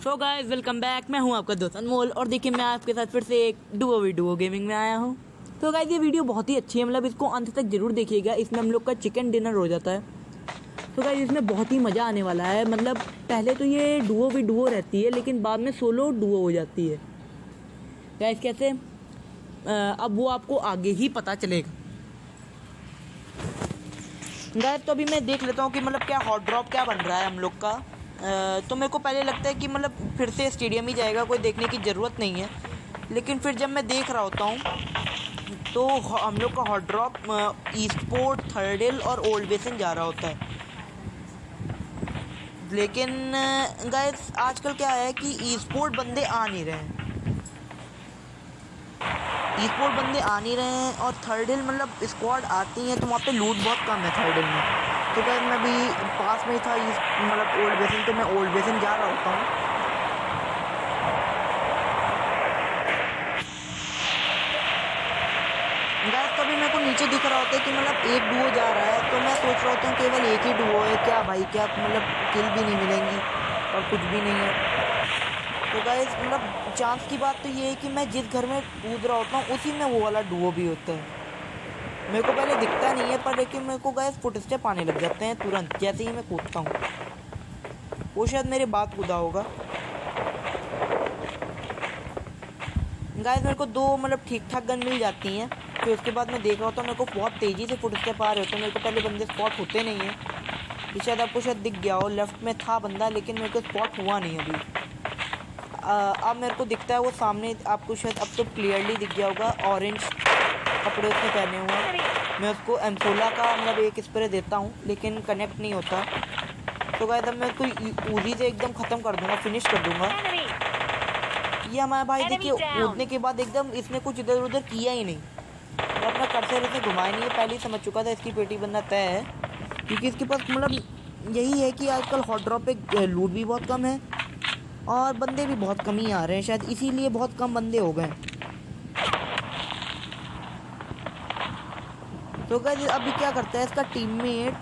So guys welcome back. मैं हूं आपका दोस्त अनमोल और देखिए मैं आपके साथ फिर से एक डुओ गेमिंग में आया हूं। तो गाइस ये वीडियो बहुत ही अच्छी है, मतलब इसको अंत तक जरूर देखिएगा। इसमें हम लोग का चिकन डिनर हो जाता है। तो गाइस इसमें बहुत ही मज़ा आने वाला है। मतलब पहले तो ये डुओ रहती है, लेकिन बाद में सोलो डुओ हो जाती है। गाइस कैसे, अब वो आपको आगे ही पता चलेगा। गाइस तो अभी मैं देख लेता हूँ कि मतलब क्या हॉट ड्रॉप क्या बन रहा है हम लोग का। तो मेरे को पहले लगता है कि मतलब फिर से स्टेडियम ही जाएगा, कोई देखने की ज़रूरत नहीं है। लेकिन फिर जब मैं देख रहा होता हूँ तो हम लोग का हॉट ड्रॉप ईस्टपोर्ट, थर्डिल और ओल्ड बेसिन जा रहा होता है। लेकिन गाइस आजकल क्या है कि ईस्पोर्ट बंदे आ नहीं रहे हैं। और थर्डिल मतलब स्क्वाड आती हैं तो वहाँ पे लूट बहुत कम है थर्डिल में। तो गाइस मैं भी पास में ही था मतलब ओल्ड बेसिन, तो मैं ओल्ड बेसिन जा रहा होता हूँ। गाइस तो अभी मेरे को नीचे दिख रहा होता है कि मतलब एक डुओ जा रहा है, तो मैं सोच रहा होता हूँ केवल एक ही डुओ है क्या भाई, क्या मतलब किल भी नहीं मिलेंगी और कुछ भी नहीं है। तो गाइस मतलब चांस की बात तो ये है कि मैं जिस घर में कूद रहा होता हूँ उसी में वो वाला डुओ भी होता है। मेरे को पहले दिखता नहीं है, पर लेकिन मेरे को गाइस फुट स्टेप आने लग जाते हैं तुरंत जैसे ही मैं कूदता हूँ। वो शायद मेरे बात कूदा होगा। गाइस मेरे को दो मतलब ठीक ठाक गन मिल जाती हैं। फिर उसके बाद मैं देख रहा होता हूँ मेरे को बहुत तेज़ी से फुट स्टेप आ रहे होते हैं। मेरे को पहले बंदे स्पॉट होते नहीं हैं। ये शायद आपको शायद दिख गया हो, लेफ्ट में था बंदा लेकिन मेरे को स्पॉट हुआ नहीं अभी। अब मेरे को दिखता है वो सामने, आपको शायद अब तो क्लियरली दिख गया होगा। ऑरेंज कपड़े उसने पहने हुए हैं। मैं उसको M16 का मतलब एक स्प्रे देता हूँ लेकिन कनेक्ट नहीं होता। तो गाइस अब मैं उसको ऊजी से एकदम ख़त्म कर दूँगा, फिनिश कर दूँगा। ये हमारा भाई देखिए कूदने के बाद एकदम इसने कुछ इधर उधर किया ही नहीं। मैं अपना कर्सर इसे घुमाया नहीं है, पहले ही समझ चुका था इसकी पेटी बनना तय है। क्योंकि इसके पास मतलब यही है कि आजकल हॉट ड्रॉप पे लूट भी बहुत कम है और बंदे भी बहुत कम ही आ रहे हैं, शायद इसीलिए बहुत कम बंदे हो गए। तो गाइस अभी क्या करता है इसका टीममेट,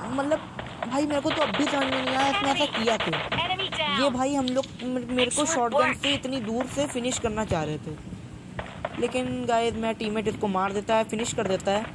मतलब भाई मेरे को तो अब भी समझ में नहीं आया इसने ऐसा किया क्यों। ये भाई हम लोग मेरे को शॉटगन से इतनी दूर से फिनिश करना चाह रहे थे, लेकिन गाइस मेरा टीममेट इसको मार देता है, फिनिश कर देता है।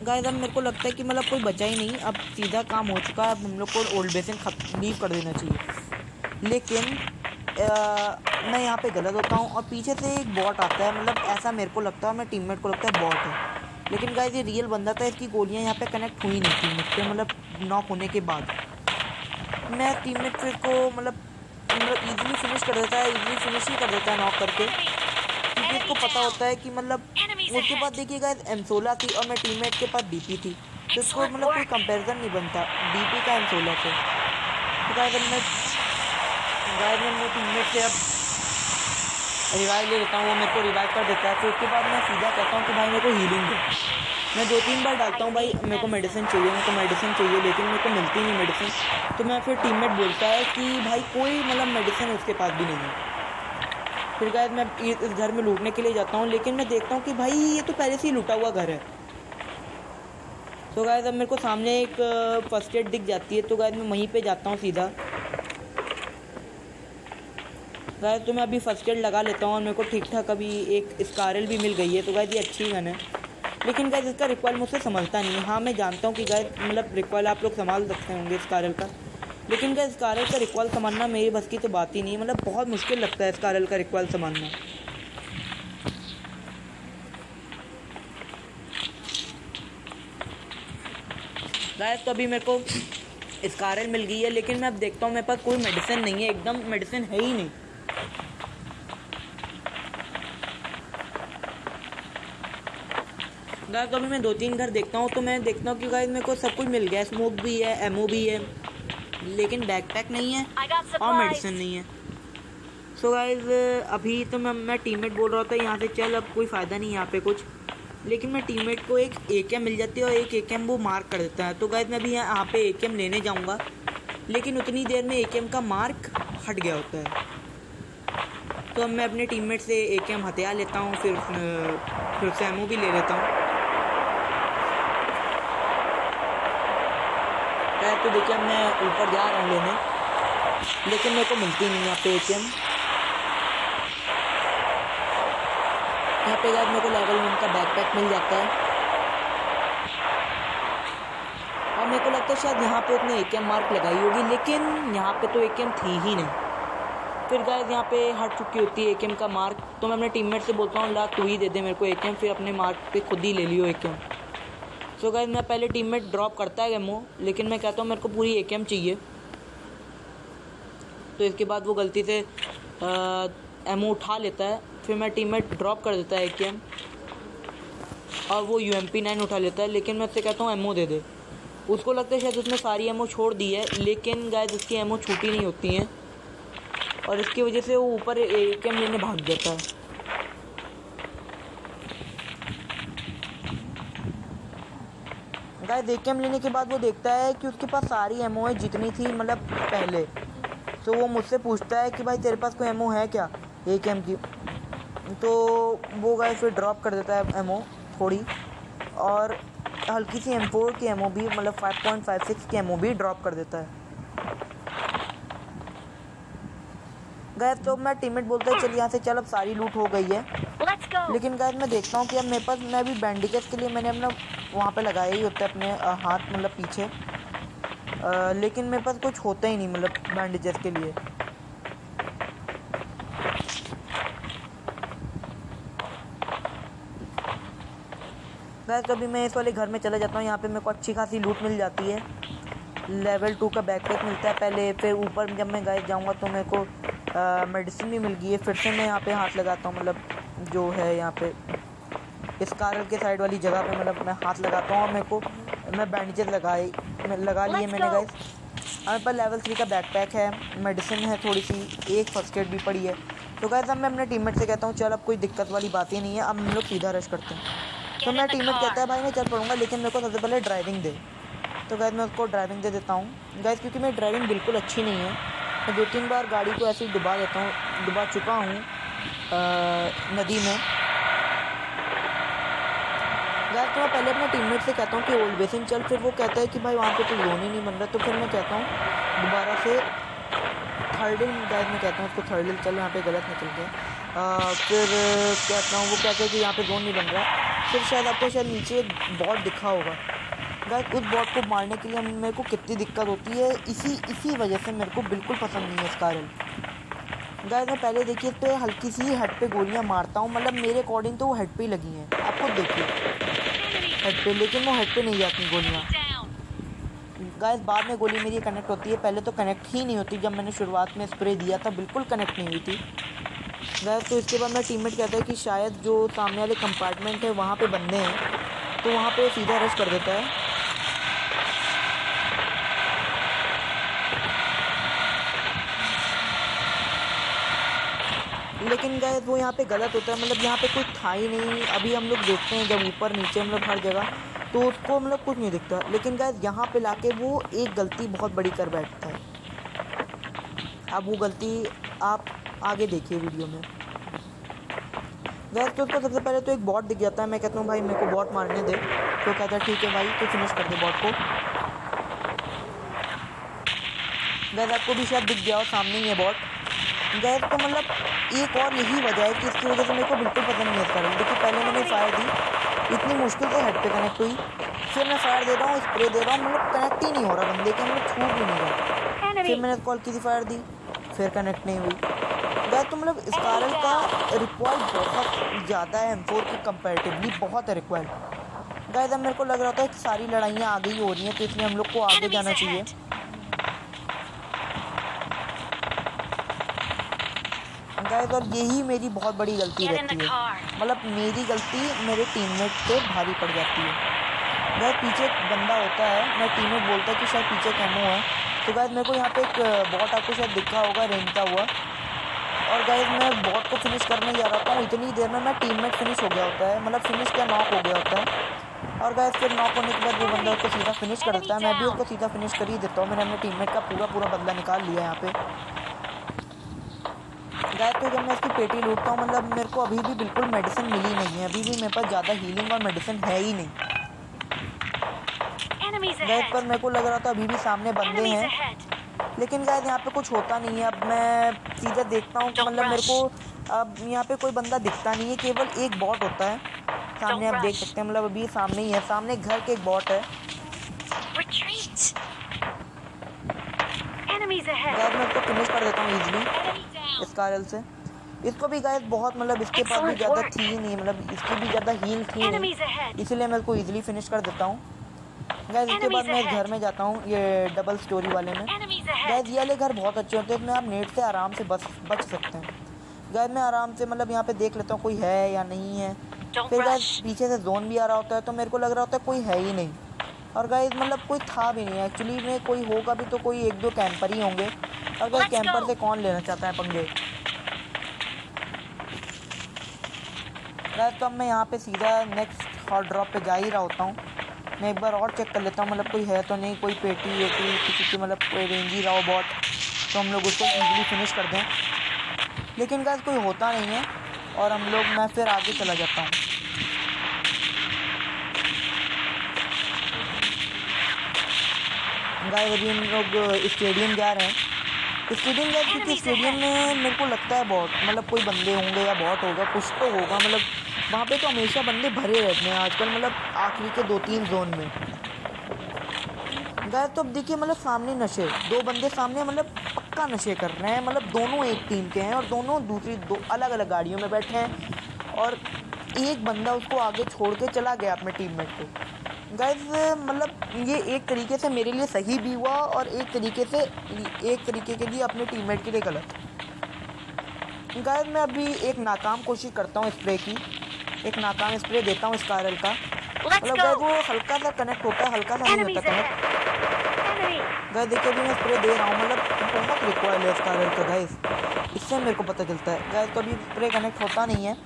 गाइस अब मेरे को लगता है कि मतलब कोई बचा ही नहीं, अब सीधा काम हो चुका है। अब हम लोग को ओल्ड बेसिन लीव कर देना चाहिए। लेकिन मैं यहाँ पे गलत होता हूँ और पीछे से एक बॉट आता है, मतलब ऐसा मेरे को लगता है, मेरे टीममेट को लगता है बॉट है। लेकिन गाइस ये रियल बंदा था, इसकी गोलियाँ यहाँ पे कनेक्ट हुई नहीं थी मुझसे, मतलब नॉक होने के बाद। मैं टीममेट फिर को मतलब ईजिली फिनिश कर देता है, ईजिली फिनिश ही कर देता है नॉक करके, क्योंकि इसको पता होता है कि मतलब उसके बाद देखिए गाइस M16 थी और मेरे टीममेट के पास DP थी, तो इसको मतलब कोई कंपैरिजन नहीं बनता DP का M16 से। तो गाइस मैं मेरे टीममेट से अब रिवाइव ले लेता हूँ, वो मेरे को रिवाइव कर देता है। फिर उसके बाद मैं सीधा कहता हूँ कि भाई मेरे को हीलिंग दे। मैं 2-3 बार डालता हूँ भाई मेरे को मेडिसिन चाहिए, लेकिन मेरे को मिलती नहीं मेडिसिन। तो मैं फिर टीममेट बोलता है कि भाई कोई मतलब मेडिसिन उसके पास भी नहीं है। फिर गाइस मैं इस घर में लूटने के लिए जाता हूँ, लेकिन मैं देखता हूँ कि भाई ये तो पहले से ही लूटा हुआ घर है। तो गाइस अब मेरे को सामने एक फर्स्ट एड दिख जाती है, तो गाइस मैं वहीं पे जाता हूँ सीधा। गाइस तो मैं अभी फर्स्ट एड लगा लेता हूँ और मेरे को ठीक ठाक अभी एक स्कारल भी मिल गई है। तो गाइस ये अच्छी गन है, लेकिन गाइस इसका रिकॉइल मुझसे संभलता नहीं है। हाँ मैं जानता हूँ कि गाइस मतलब रिकॉइल आप लोग संभाल सकते होंगे स्कारल का, लेकिन गाइस स्कारल का रिकॉइल संभालना मेरी बस की तो बात ही नहीं है। मतलब बहुत मुश्किल लगता है स्कारल का रिकॉइल संभालना। गाइस तो अभी मेरे को स्कारल मिल गई है, लेकिन मैं अब देखता हूँ मेरे पास कोई मेडिसिन नहीं है, एकदम मेडिसिन है ही नहीं। गाइस तो अभी मैं 2-3 घर देखता हूँ, तो मैं देखता हूँ कि गाइस मेरे को सब कुछ मिल गया है। स्मोक भी है, एमओ भी है, लेकिन बैकपैक नहीं है और मेडिसिन नहीं है। सो गाइस अभी तो मैं टीममेट बोल रहा था यहाँ से चल, अब कोई फ़ायदा नहीं यहाँ पे कुछ, लेकिन मैं टीममेट को एक AKM मिल जाती है और एक AKM वो मार्क कर देता है। तो गाइस मैं भी यहाँ पे AKM लेने जाऊँगा, लेकिन उतनी देर में AKM का मार्क हट गया होता है। तो अब मैं अपने टीममेट से AKM हथियार लेता हूँ, फिर से एमओ भी ले लेता हूँ। तो देखिए अब मैं ऊपर जा रहा हूँ लेने। लेकिन मेरे को मिलती नहीं यहाँ पे एकेएम। यहाँ पे गाइस मेरे को लेवल 1 का बैकपैक मिल जाता है और मेरे को लगता है शायद यहाँ पे उसने एकेएम मार्क लगाई होगी, लेकिन यहाँ पे तो एकेएम थी ही नहीं। फिर गाइस यहाँ पे हट चुकी होती है एकेएम का मार्क, तो मैं अपने टीममेट से बोलता हूँ ला तू ही दे दे मेरे को एकेएम, फिर अपने मार्क पे खुद ही ले लियो एकेएम। सो गाइस मैं पहले टीममेट ड्रॉप करता है एमओ, लेकिन मैं कहता हूँ मेरे को पूरी एकेएम चाहिए। तो इसके बाद वो गलती से एमओ उठा लेता है, फिर मैं टीममेट ड्रॉप कर देता है एकेएम और वो UMP9 उठा लेता है, लेकिन मैं उससे कहता हूँ एमओ दे दे। उसको लगता है शायद उसने सारी एमओ छोड़ दी है, लेकिन गाइस उसकी एमओ छूटी नहीं होती हैं और इसकी वजह से वो ऊपर एकेएम लेने भाग जाता है। गाइस एकेएम लेने के बाद वो देखता है कि उसके पास सारी एमओ है जितनी थी मतलब पहले। तो वो मुझसे पूछता है कि भाई तेरे पास कोई एमओ है क्या एकेएम की। तो वो गाइस फिर ड्रॉप कर देता है एमओ थोड़ी और हल्की सी M4 की एमओ भी मतलब 5.56 की एमओ भी ड्रॉप कर देता है। गाइस तो मैं टीममेट बोलता है चल यहाँ से चल, अब सारी लूट हो गई है। लेकिन गाइस मैं देखता हूँ कि अब मेरे पास मैं भी बैंडेजेस के लिए मैंने अपना वहाँ पे लगाया ही होता है अपने हाथ मतलब पीछे, लेकिन मेरे पास कुछ होता ही नहीं मतलब बैंडेजेस के लिए। गाइस तो अभी मैं इस वाले घर में चला जाता हूँ। यहाँ पे मेरे को अच्छी खासी लूट मिल जाती है, लेवल 2 का बैकपैक मिलता है पहले, फिर ऊपर जब मैं गाइस जाऊँगा तो मेरे को मेडिसिन भी मिल गई है। फिर से मैं यहाँ पे हाथ लगाता हूँ, मतलब जो है यहाँ पे इस कारल के साइड वाली जगह पे मतलब मैं हाथ लगाता हूँ और मेरे को मैं बैंडेजेस लगा लिए मैंने गाइस। हमारे पास लेवल 3 का बैकपैक है, मेडिसिन है थोड़ी सी, एक फर्स्ट एड भी पड़ी है। तो गाइस अब मैं अपने टीममेट से कहता हूँ चल अब कोई दिक्कत वाली बात ही नहीं है, अब हम लोग सीधा रश करते हैं। तो मेरा टीममेट कहता है भाई मैं चल पड़ूंगा, लेकिन मेरे को सबसे पहले ड्राइविंग दे। तो गाइस मैं उसको ड्राइविंग दे देता हूँ गाइस, क्योंकि मेरी ड्राइविंग बिल्कुल अच्छी नहीं है। मैं 2-3 बार गाड़ी को ऐसे ही डुबा चुका हूँ नदी में। गाइस तो मैं पहले अपने टीममेट से कहता हूँ कि ओल्ड बेसिन चल, फिर वो कहता है कि भाई वहाँ पे तो जोन ही नहीं बन रहा। तो फिर मैं कहता हूँ दोबारा से थर्ड हिल, गाइस मैं कहता हूँ उसको थर्ड हिल चल, यहाँ पे गलत निकल गया। फिर कहता हूँ, वो कहता है कि यहाँ पे जोन नहीं बन रहा। फिर शायद आपको शायद नीचे एक बॉट दिखा होगा गाइस, उस बॉट को मारने के लिए मेरे को कितनी दिक्कत होती है, इसी वजह से मेरे को बिल्कुल पसंद नहीं है स्कारल। गाइस मैं पहले देखिए तो हल्की सी हेड पे गोलियां मारता हूँ, मतलब मेरे अकॉर्डिंग तो वो हेड पे ही लगी हैं, आप खुद देखिए हेड पे, लेकिन वो हेड पे नहीं जाती गोलियाँ। गाइस बाद में गोली मेरी कनेक्ट होती है, पहले तो कनेक्ट ही नहीं होती। जब मैंने शुरुआत में स्प्रे दिया था बिल्कुल कनेक्ट नहीं हुई थी गाइस। तो इसके बाद मेरा टीममेट कहता है कि शायद जो सामने वाले कंपार्टमेंट है वहाँ पे बंदे हैं, तो वहाँ पे सीधा रश कर देता है। लेकिन गाइस वो यहाँ पे गलत होता है, मतलब यहाँ पे कुछ था ही नहीं। अभी हम लोग देखते हैं जब ऊपर नीचे हम लोग हर जगह, तो उसको मतलब कुछ नहीं दिखता। लेकिन गाइस यहाँ पे लाके वो एक गलती बहुत बड़ी कर बैठता है। अब वो गलती आप आगे देखिए वीडियो में। गाइस तो उसको सबसे पहले तो एक बॉट दिख जाता है, मैं कहता हूँ भाई मेरे को बॉट मारने दे। तो कहता है ठीक है भाई, तो फिनिश कर दे बॉट को। गाइस आपको भी शायद दिख गया हो, सामने ही है बॉट। गाइस तो मतलब एक और यही वजह है कि इसकी वजह से मेरे को बिल्कुल पसंद नहीं है इसका। देखिए पहले मैंने फायर दी, इतनी मुश्किल से हेड पे कनेक्ट हुई, फिर मैं फायर दे रहा हूँ, स्प्रे दे रहा हूँ, मतलब कनेक्ट ही नहीं हो रहा बंदे के, मतलब छूट भी नहीं रहा। फिर मैंने कॉल की थी, फायर दी, फिर कनेक्ट नहीं हुई। गाइस तो मतलब स्कारल का रिकॉइल बहुत ज़्यादा है M4 के कंपैरेटिवली, बहुत है रिकॉइल। गाइस अब मेरे को लग रहा था कि सारी लड़ाइयाँ आगे ही हो रही हैं, तो इसलिए हम लोग को आगे जाना चाहिए। गाइस और यही मेरी बहुत बड़ी गलती रहती है, मतलब मेरी गलती मेरे टीममेट पे भारी पड़ जाती है। गाइस पीछे एक बंदा होता है, मेरा टीममेट बोलता है कि शायद पीछे कैमो है। तो गाइस मेरे को यहाँ पे एक बॉट आपको शायद दिखा होगा रेंगता हुआ, और गाइस मैं बॉट को फिनिश करने जा रहा था, इतनी देर में मेरा टीममेट फिनिश हो गया होता है, मतलब फिनिश क्या नॉक हो गया होता है। और गाइस फिर नॉक होने के बाद वो बंदा उसको सीधा फिनिश कर देता है, मैं भी उसको सीधा फिनिश कर ही देता हूँ। मैंने अपने टीममेट का पूरा बदला निकाल लिया यहाँ पे। गाइस तो जब मैं इसकी पेटी लूटता हूँ, मतलब मेरे को अभी भी बिल्कुल मेडिसिन मिली नहीं है, अभी भी मेरे पास ज़्यादा हीलिंग और मेडिसिन है ही नहीं। गाइस पर मेरे को लग रहा था अभी भी सामने बंदे हैं, लेकिन गाइस यहाँ पे कुछ होता नहीं है। अब मैं सीधा देखता हूँ, मतलब मेरे को अब यहाँ पे कोई बंदा दिखता नहीं है, केवल एक बॉट होता है सामने। आप देख सकते हैं, मतलब अभी सामने ही है, सामने घर के एक बॉट है। गाइस मैं इसको फिनिश कर देता हूँ इजीली इस कारल से। इसको भी गाइस बहुत, मतलब इसके पास भी ज़्यादा थी ही नहीं, मतलब इसकी भी ज़्यादा हील थी नहीं, इसीलिए मैं इसको इजीली फिनिश कर देता हूँ। गाइस इसके बाद मैं इस घर में जाता हूँ, ये डबल स्टोरी वाले में। गाइस ये वाले घर बहुत अच्छे होते हैं, इसमें आप नेट से आराम से बच सकते हैं। गाइस मैं आराम से, मतलब यहाँ पे देख लेता हूँ कोई है या नहीं है। फिर गाइस पीछे से जोन भी आ रहा होता है, तो मेरे को लग रहा होता है कोई है ही नहीं। और गाइस मतलब कोई था भी नहीं एक्चुअली में, कोई होगा भी तो कोई एक दो कैंपर ही होंगे। और गाइस कैंपर से कौन लेना चाहता है पंगे। गाइस तो अब मैं यहाँ पे सीधा नेक्स्ट हॉट ड्रॉप पे जा ही रहा होता हूँ। मैं एक बार और चेक कर लेता हूँ, मतलब कोई है तो नहीं, कोई पेटी या कोई किसी की, मतलब कोई रेंज ही रहा हो बॉट, तो हम लोग उसको इजीली फिनिश कर दें। लेकिन गाइस कोई होता नहीं है और मैं फिर आगे चला जाता हूँ। गाइस अभी हम लोग स्टेडियम जा रहे हैं। स्टेडियम गए क्योंकि स्टेडियम में मेरे को लगता है बॉट, मतलब कोई बंदे होंगे या बॉट होगा, कुछ तो होगा। मतलब वहाँ पे तो हमेशा बंदे भरे रहते हैं आजकल, मतलब आखिरी के 2-3 जोन में। गाइस तो अब देखिए, मतलब सामने नशे, 2 बंदे सामने, मतलब पक्का नशे कर रहे हैं। मतलब दोनों एक टीम के हैं और दोनों दूसरी 2 अलग अलग गाड़ियों में बैठे हैं और एक बंदा उसको आगे छोड़ के चला गया अपने टीममेट को। गाइस मतलब ये एक तरीके से मेरे लिए सही भी हुआ और एक तरीके के लिए अपने टीममेट के लिए गलत। गाइस मैं अभी एक नाकाम कोशिश करता हूँ स्प्रे की, एक नाकाम स्प्रे देता हूँ स्कारल का। मतलब गाइस वो हल्का सा कनेक्ट होता है, हल्का सा नहीं होता कनेक्ट। गाइस देखिए अभी मैं स्प्रे दे रहा हूँ, मतलब बहुत रिकॉइल है स्कारल का गाइस, इससे मेरे को पता चलता है। गाइस तो अभी स्प्रे कनेक्ट होता नहीं है,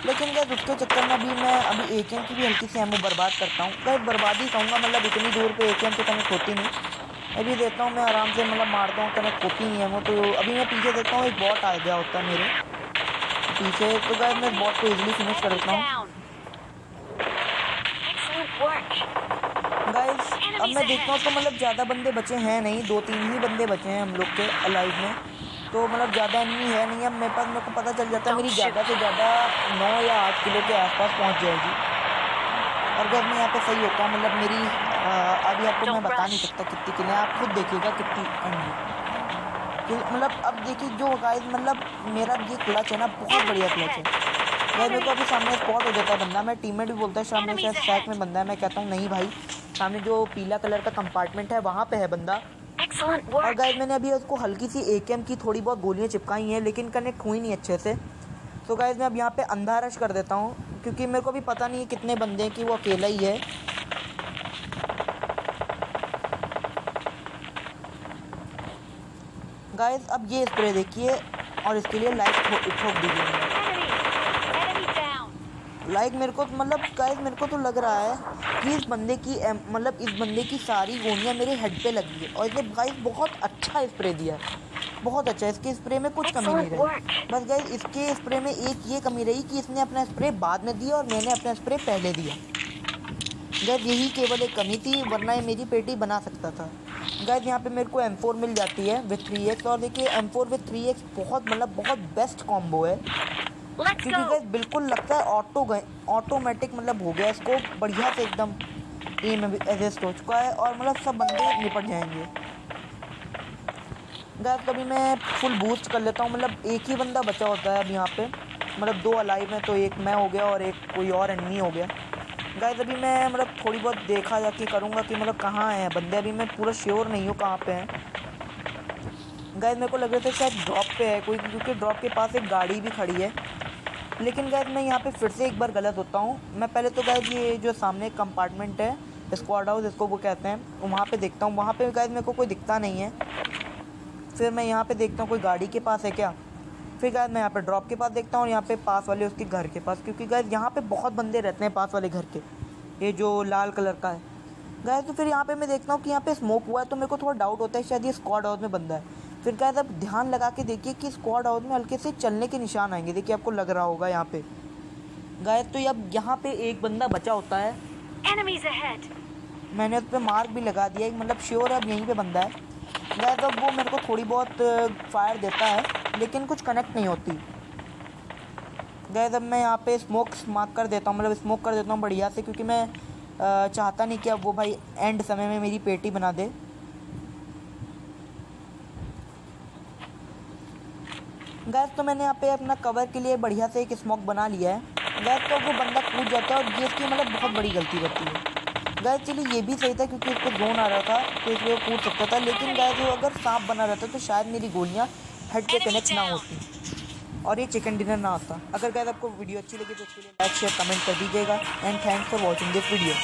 लेकिन गाइस उसके चक्कर में मैं अभी AKM की भी हल्की सी एमओ बर्बाद करता हूँ। गाइस बर्बाद ही कहूँगा, मतलब इतनी दूर पे AKM से कनेक्ट होती नहीं। अभी देता हूँ मैं आराम से, मतलब मारता हूँ, कनेक्ट होती नहीं एमओ। तो अभी मैं पीछे देता हूँ, एक बॉट आ गया होता है मेरे पीछे, तो गाइस मैं बॉट को इजीली फिनिश कर देता हूँ। गाइस अब मैं देखता हूँ तो मतलब ज़्यादा बंदे बचे हैं नहीं, 2-3 ही बंदे बचे हैं हम लोग के अलाइव में, तो मतलब ज़्यादा एनिमी है नहीं। अब मेरे को पता चल जाता है मेरी ज़्यादा से ज़्यादा 9 या 8 किलो के आसपास पहुंच जाएगी। और गाइस मैं यहाँ पे सही होता हूँ, मतलब मेरी अभी आपको मैं बता नहीं सकता कितनी किलो है, आप खुद देखिएगा कितनी एनिमी। मतलब अब देखिए जो गाइस, मतलब मेरा ये क्लच है ना, बहुत बढ़िया क्लच है। गाइस मेरे को अभी सामने स्पॉट हो जाता है बंदा, मैं टीममेट भी बोलता है सामने शायद स्टैक में बंदा है, मैं कहता हूँ नहीं भाई, सामने जो पीला कलर का कंपार्टमेंट है वहाँ पे है बंदा। और गाइस मैंने अभी उसको हल्की सी AKM की थोड़ी बहुत गोलियां चिपकाई हैं, लेकिन कनेक्ट हुई नहीं अच्छे से। तो गाइस मैं अब यहाँ पे अंधा रश कर देता हूँ, क्योंकि मेरे को भी पता नहीं है कितने बंदे हैं, कि वो अकेला ही है। गाइस अब ये स्प्रे देखिए और इसके लिए लाइक ठोक दीजिए। लाइक मेरे को मतलब गाइस मेरे को तो लग रहा है कि इस बंदे की सारी गोलियां मेरे हेड पे लगी है, और इसने गाइस बहुत अच्छा स्प्रे दिया है, बहुत अच्छा। इसके स्प्रे में कुछ कमी नहीं रही, बस गाइस इसके स्प्रे में एक ये कमी रही कि इसने अपना स्प्रे बाद में दिया और मैंने अपना स्प्रे पहले दिया। गाइस यही केवल एक कमी थी, वरना ये मेरी पेटी बना सकता था। गाइस यहाँ पे मेरे को M4 मिल जाती है विथ 3x, और देखिए M4 विथ 3x बहुत बेस्ट कॉम्बो है, क्योंकि गाइस बिल्कुल लगता है ऑटोमेटिक मतलब हो गया, इसको बढ़िया से एकदम एम एडजस्ट हो चुका है और मतलब सब बंदे निपट जाएंगे। गाइस कभी मैं फुल बूस्ट कर लेता हूँ, मतलब एक ही बंदा बचा होता है अब यहाँ पे, मतलब 2 अलाइव हैं, तो एक मैं हो गया और एक कोई और एनिमी हो गया। गाइस अभी मैं मतलब थोड़ी बहुत देखा जाके करूँगा कि मतलब कहाँ हैं बंदे, अभी मैं पूरा श्योर नहीं हूँ कहाँ पे हैं। गाइस मेरे को लग रहा था शायद ड्रॉप पे है कोई, क्योंकि ड्रॉप के पास एक गाड़ी भी खड़ी है। लेकिन गाइस मैं यहाँ पे फिर से एक बार गलत होता हूँ। मैं पहले तो गाइस ये जो सामने कंपार्टमेंट है, स्क्वाड हाउस इसको वो कहते हैं, वहाँ पे देखता हूँ। वहाँ पे गाइस मेरे को कोई दिखता नहीं है। फिर मैं यहाँ पे देखता हूँ कोई गाड़ी के पास है क्या। फिर गाइस मैं यहाँ पे ड्रॉप के पास देखता हूँ, यहाँ पे पास वाले उसके घर के पास, क्योंकि गाइस यहाँ पे बहुत बंदे रहते हैं पास वाले घर के, ये जो लाल कलर का है गाइस। तो फिर यहाँ पे मैं देखता हूँ कि यहाँ पे स्मोक हुआ है, तो मेरे को थोड़ा डाउट होता है शायद ये स्क्वाड हाउस में बंदा है। फिर गाइस अब ध्यान लगा के देखिए कि स्क्वाड हाउस में हल्के से चलने के निशान आएंगे, देखिए आपको लग रहा होगा यहाँ पे गाइस। तो अब यहाँ पे एक बंदा बचा होता है, मैंने उस पर मार्क भी लगा दिया, मतलब श्योर है अब यहीं पे बंदा है। गैस अब वो मेरे को थोड़ी बहुत फायर देता है लेकिन कुछ कनेक्ट नहीं होती। गैस अब मैं यहाँ पे स्मोक मार्क कर देता हूँ, मतलब स्मोक कर देता हूँ बढ़िया से, क्योंकि मैं चाहता नहीं कि अब वो भाई एंड समय में मेरी पेटी बना दे। गैस तो मैंने यहाँ पे अपना कवर के लिए बढ़िया से एक स्मोक बना लिया है। गैस तो वो बंदा कूद जाता है और ये इसकी मतलब बहुत बड़ी गलती करती है। गैस चलिए ये भी सही था क्योंकि उसको जोन आ रहा था तो इसलिए वो कूद सकता था, लेकिन गैस वो अगर सांप बना रहता तो शायद मेरी गोलियाँ हेड पे कनेक्ट ना होती और ये चिकन डिनर ना आता। अगर गैस आपको वीडियो अच्छी लगी तो उसके लिए लाइक शेयर कमेंट कर दीजिएगा and thanks for watching this video.